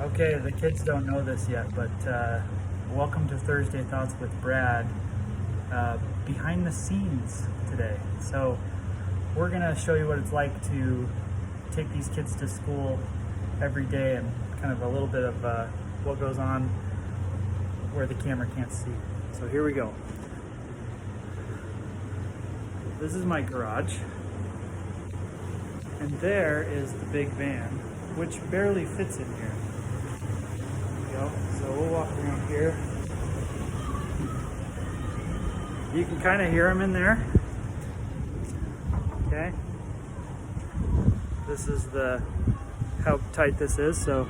Okay, the kids don't know this yet, but welcome to Thursday Thoughts with Brad. Behind the scenes today. So we're gonna show you what it's like to take these kids to school every day and kind of a little bit of what goes on where the camera can't see. So here we go. This is my garage. And there is the big van, which barely fits in here. There we go. So we'll walk around here. You can kind of hear them in there. Okay. This is how tight this is. So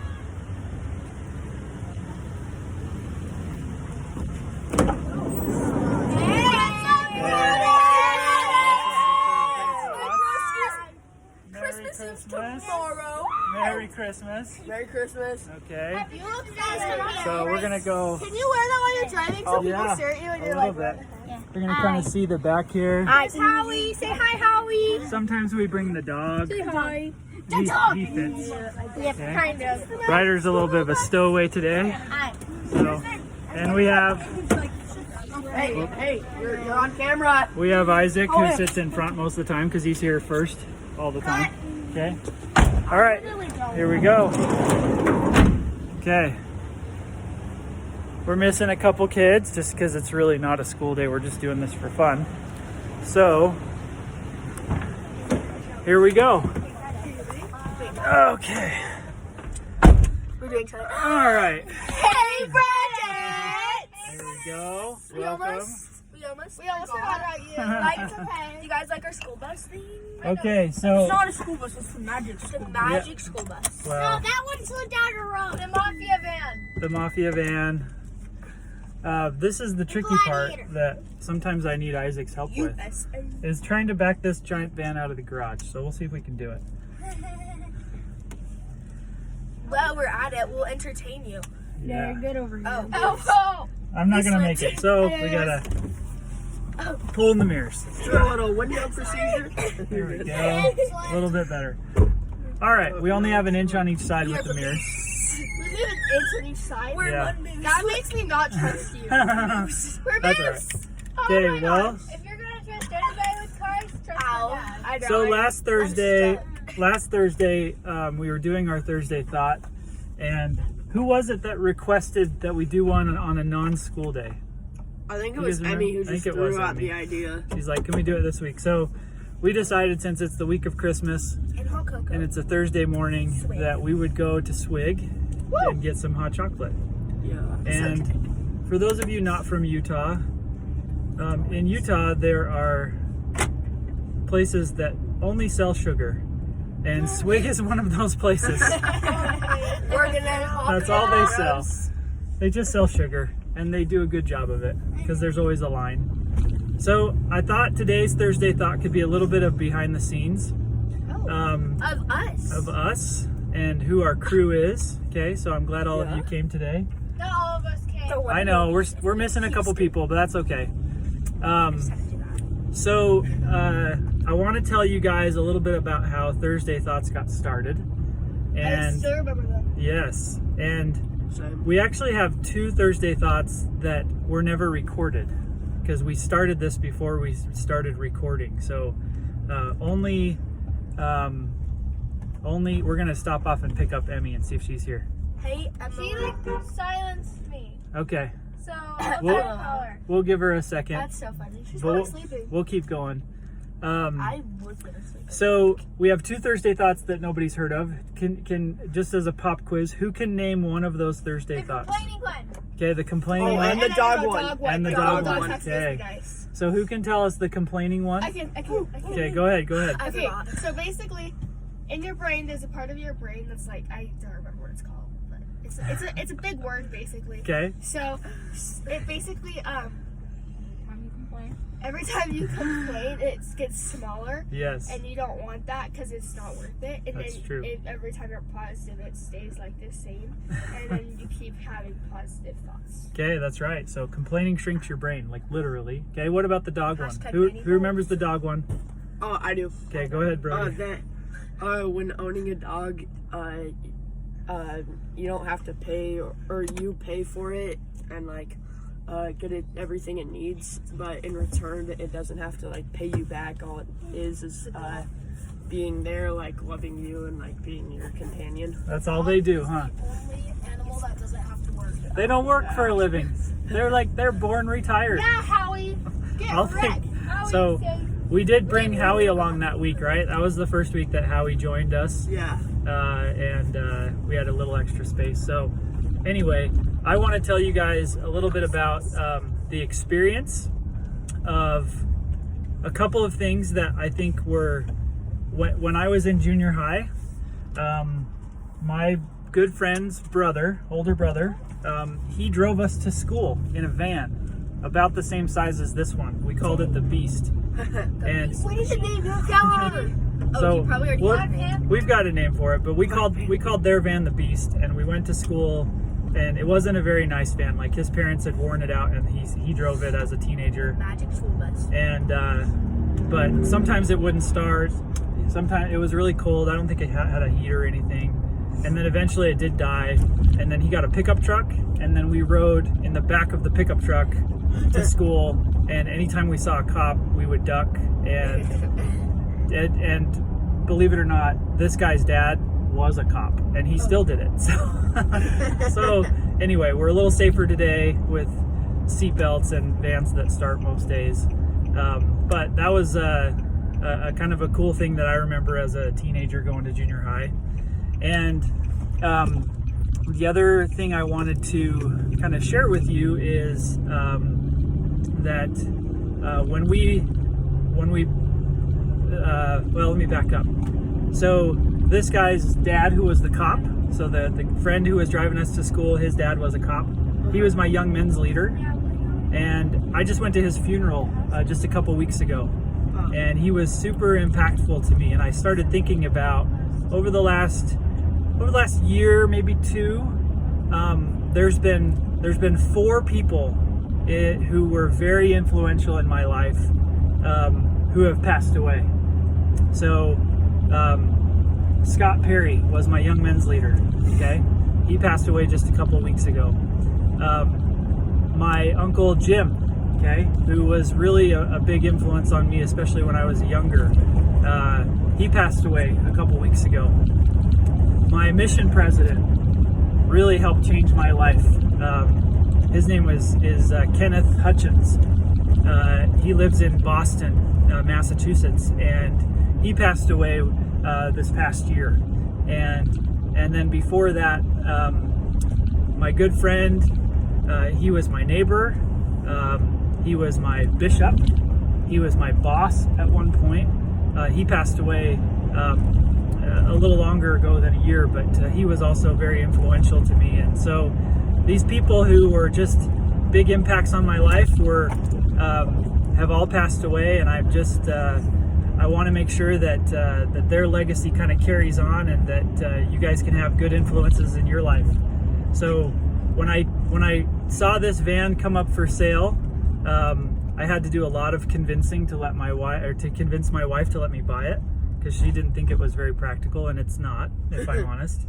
Merry Christmas. Merry Christmas. Okay. So we're gonna go. Can you wear that while you're driving so people stare at you and you're like, bit. We're gonna kind of see the back here. Hi, Howie. Say hi, Howie. Sometimes we bring the dog. Say hi. He fits. Yeah, kind of. Ryder's a little bit of a stowaway today. So, and we have. Hey, you're on camera. We have Isaac, who sits in front most of the time because he's here first all the time. Okay. All right. Here we go. Okay. We're missing a couple kids just because it's really not a school day. We're just doing this for fun. So, here we go. Okay. We're doing something. All right. Hey, Bridget! There we go. We Welcome. almost forgot about you. Do you guys like our school bus thing? Okay, so. It's not a school bus, it's the magic school bus. Well, No, that one slid down the road. The mafia van. the mafia van. This is the tricky part that sometimes I need Isaac's help with, is trying to back this giant van out of the garage. So we'll see if we can do it. Well, we're at it. We'll entertain you. Yeah. Good over here. Oh. I'm not gonna make it, so we gotta pull in the mirrors. Do a little window procedure. There we go. A little bit better. All right, we only have an inch on each side with the mirrors. We have an inch on each side. Yeah. That makes me not trust you. We're That's all right. Okay, well. If you're gonna trust anybody with cars, trust my dad. So last Thursday, we were doing our Thursday Thought, and who was it that requested that we do one on a non-school day? I think it was Emmy who just threw out the idea. She's like, can we do it this week? So we decided, since it's the week of Christmas and it's a Thursday morning, that we would go to Swig and get some hot chocolate. Yeah. And for those of you not from Utah, in Utah there are places that only sell sugar, and Swig is one of those places. That's all they sell. They just sell sugar, and they do a good job of it because there's always a line. So I thought today's Thursday Thought could be a little bit of behind the scenes of us and who our crew is. Okay, so I'm glad all of you came today. Not all of us came. I know we're missing a couple people, but that's okay. So I want to tell you guys a little bit about how Thursday Thoughts got started. And I still remember that. yes, and we actually have two Thursday Thoughts that were never recorded because we started this before we started recording. So only we're gonna stop off and pick up Emmy and see if she's here. Hey, she silenced me. Okay. So We'll give her a second. That's so funny. She's But not sleeping. We'll keep going. I was gonna sleep. So we have two Thursday Thoughts that nobody's heard of. Can just as a pop quiz, who can name one of those Thursday Thoughts? Complaining one. Okay, the complaining one. And the dog one. And the dog one. That's Okay. nice. So who can tell us the complaining one? I can. Okay, go ahead. Okay, so basically, in your brain, there's a part of your brain that's like, I don't remember what it's called, but it's a big word basically. Okay. So it basically every time you complain, it gets smaller. Yes. And you don't want that because it's not worth it. And That's then true. Every time you're positive, it stays like the same. And then you keep having positive thoughts. Okay, that's right. So complaining shrinks your brain, like literally. Okay, what about the dog one? Hashtag Who mini remembers the dog one? Oh, I do. Okay, go ahead, bro. When owning a dog, you don't have to pay or you pay for it and like get it everything it needs, but in return it doesn't have to like pay you back. All it is being there, like loving you and like being your companion. That's all they do, huh? Only animal that doesn't have to work. They don't work for a living. They're born retired. Yeah, Howie. Get wrecked. So we did bring Howie along that week, right? That was the first week that Howie joined us. Yeah. And we had a little extra space. So anyway, I want to tell you guys a little bit about the experience of a couple of things that I think were when I was in junior high. My good friend's older brother, he drove us to school in a van about the same size as this one. We called it the Beast. And What is the name? so probably already have it. we've got a name for it, but we called their van the Beast, and we went to school, and it wasn't a very nice van. Like, his parents had worn it out, and he drove it as a teenager. Magic school bus. And but sometimes it wouldn't start. Sometimes it was really cold. I don't think it had a heater or anything. And then eventually it did die. And then he got a pickup truck, and then we rode in the back of the pickup truck to school. And anytime we saw a cop, we would duck. And believe it or not, this guy's dad was a cop, and he still did it. So anyway, we're a little safer today with seatbelts and vans that start most days. But that was a kind of a cool thing that I remember as a teenager going to junior high. And the other thing I wanted to kind of share with you is that when we well, let me back up. So this guy's dad, who was the cop, so the friend who was driving us to school, his dad was a cop. He was my young men's leader, and I just went to his funeral just a couple weeks ago, and he was super impactful to me. And I started thinking about over the last year, maybe two, there's been 4 people who were very influential in my life who have passed away. So Scott Perry was my young men's leader. Okay, he passed away just a couple of weeks ago. My uncle Jim, okay, who was really a big influence on me, especially when I was younger. He passed away a couple weeks ago. My mission president really helped change my life. His name is Kenneth Hutchins. He lives in Boston, Massachusetts, and he passed away this past year. And then before that, my good friend, he was my neighbor, he was my bishop, he was my boss at one point. He passed away a little longer ago than a year, but he was also very influential to me. And so these people who were just big impacts on my life have all passed away, and I've just I want to make sure that that their legacy kind of carries on, and that you guys can have good influences in your life. So when I saw this van come up for sale, I had to do a lot of convincing to convince my wife to let me buy it, because she didn't think it was very practical, and it's not, if I'm honest.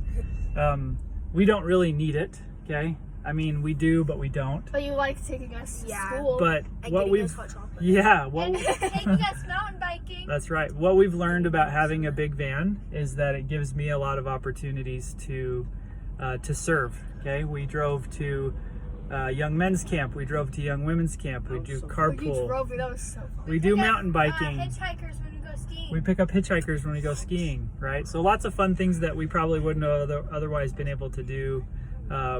We don't really need it, okay? I mean, we do, but we don't. But you like taking us to school. But and what getting us hot chocolate. and taking us mountain biking. That's right. What we've learned about having a big van is that it gives me a lot of opportunities to serve. Okay, we drove to young men's camp. We drove to young women's camp. We do carpool. That was so fun. We do mountain biking. Hitchhikers when we go skiing. We pick up hitchhikers when we go skiing, right? So lots of fun things that we probably wouldn't have otherwise been able to do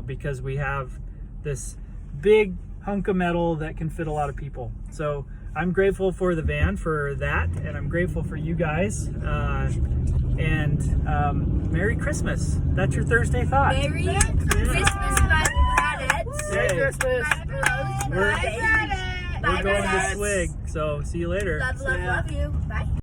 because we have this big hunk of metal that can fit a lot of people. So I'm grateful for the van for that, and I'm grateful for you guys. And Merry Christmas. That's your Thursday thought. Merry Christmas, my planets. Merry Christmas. We're going to Swig, so see you later. Love you. Bye.